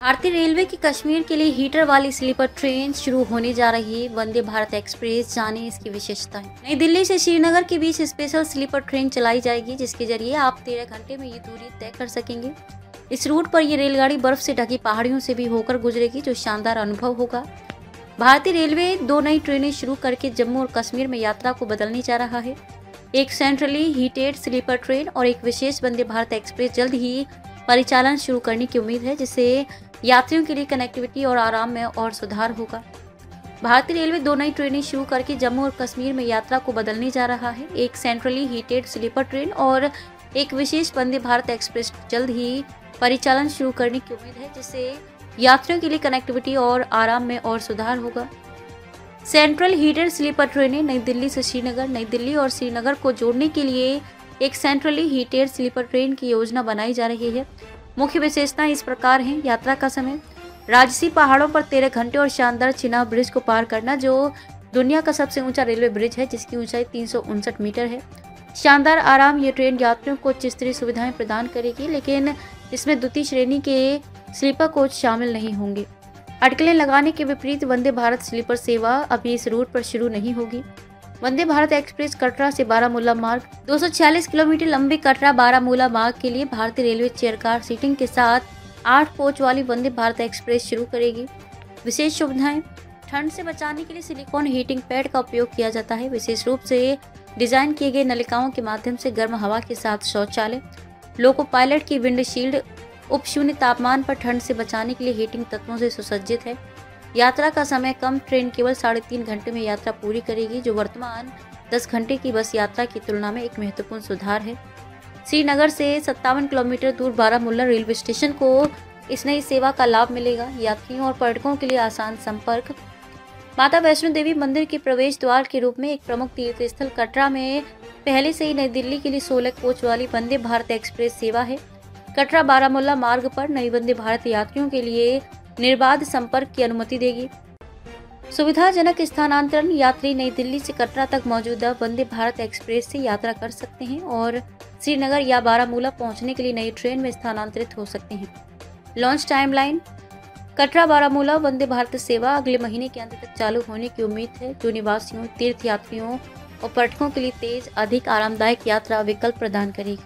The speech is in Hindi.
भारतीय रेलवे की कश्मीर के लिए हीटर वाली स्लीपर ट्रेन शुरू होने जा रही है वंदे भारत एक्सप्रेस। जाने इसकी विशेषताएं। नई दिल्ली से श्रीनगर के बीच स्पेशल स्लीपर ट्रेन चलाई जाएगी, जिसके जरिए आप 13 घंटे में ये दूरी तय कर सकेंगे। इस रूट पर यह रेलगाड़ी बर्फ से ढकी पहाड़ियों से भी होकर गुजरेगी, जो शानदार अनुभव होगा। भारतीय रेलवे 2 नई ट्रेनें शुरू करके जम्मू और कश्मीर में यात्रा को बदलने जा रहा है। एक सेंट्रली हीटेड स्लीपर ट्रेन और एक विशेष वंदे भारत एक्सप्रेस जल्द ही परिचालन शुरू करने की उम्मीद है, जिससे यात्रियों के लिए कनेक्टिविटी और आराम में और सुधार होगा। भारतीय रेलवे 2 नई ट्रेनें शुरू करके जम्मू और कश्मीर में यात्रा को बदलने जा रहा है। एक सेंट्रली हीटेड स्लीपर ट्रेन और एक विशेष वंदे भारत एक्सप्रेस जल्द ही परिचालन शुरू करने की उम्मीद है, जिससे यात्रियों के लिए कनेक्टिविटी और आराम में और सुधार होगा। सेंट्रल हीटेड स्लीपर ट्रेनें नई दिल्ली से श्रीनगर, नई दिल्ली और श्रीनगर को जोड़ने के लिए एक सेंट्रली हीटेड स्लीपर ट्रेन की योजना बनाई जा रही है। मुख्य विशेषताएं इस प्रकार हैं। यात्रा का समय, राजसी पहाड़ों पर 13 घंटे और शानदार चिनाब ब्रिज को पार करना, जो दुनिया का सबसे ऊंचा रेलवे ब्रिज है, जिसकी ऊंचाई 359 मीटर है। शानदार आराम, ये ट्रेन यात्रियों को उच्च स्तरीय सुविधाएं प्रदान करेगी, लेकिन इसमें द्वितीय श्रेणी के स्लीपर कोच शामिल नहीं होंगे। अटकलें लगाने के विपरीत वंदे भारत स्लीपर सेवा अभी इस रूट पर शुरू नहीं होगी। वंदे भारत एक्सप्रेस कटरा से बारामूला मार्ग, 246 किलोमीटर लंबे कटरा बारामूला मार्ग के लिए भारतीय रेलवे चेयर कार सीटिंग के साथ 8 कोच वाली वंदे भारत एक्सप्रेस शुरू करेगी। विशेष सुविधाएं, ठंड से बचाने के लिए सिलिकॉन हीटिंग पैड का उपयोग किया जाता है। विशेष रूप से डिजाइन किए गए नलिकाओं के माध्यम से गर्म हवा के साथ शौचालय, लोको पायलट की विंडशील्ड उप शून्य तापमान पर ठंड से बचाने के लिए हीटिंग तत्वों से सुसज्जित है। यात्रा का समय कम, ट्रेन केवल 3.5 घंटे में यात्रा पूरी करेगी, जो वर्तमान 10 घंटे की बस यात्रा की तुलना में एक महत्वपूर्ण सुधार है। श्रीनगर से 57 किलोमीटर दूर बारामूला रेलवे स्टेशन को इस नई सेवा का लाभ मिलेगा। यात्रियों और पर्यटकों के लिए आसान संपर्क। माता वैष्णो देवी मंदिर के प्रवेश द्वार के रूप में एक प्रमुख तीर्थ स्थल कटरा में पहले से ही नई दिल्ली के लिए 16 कोच वाली वंदे भारत एक्सप्रेस सेवा है। कटरा बारामूला मार्ग पर नई वंदे भारत यात्रियों के लिए निर्बाध संपर्क की अनुमति देगी। सुविधाजनक स्थानांतरण, यात्री नई दिल्ली से कटरा तक मौजूदा वंदे भारत एक्सप्रेस से यात्रा कर सकते हैं और श्रीनगर या बारामूला पहुंचने के लिए नई ट्रेन में स्थानांतरित हो सकते हैं। लॉन्च टाइमलाइन, कटरा बारामूला वंदे भारत सेवा अगले महीने के अंत तक चालू होने की उम्मीद है, जो निवासियों, तीर्थयात्रियों और पर्यटकों के लिए तेज, अधिक आरामदायक यात्रा विकल्प प्रदान करेगी।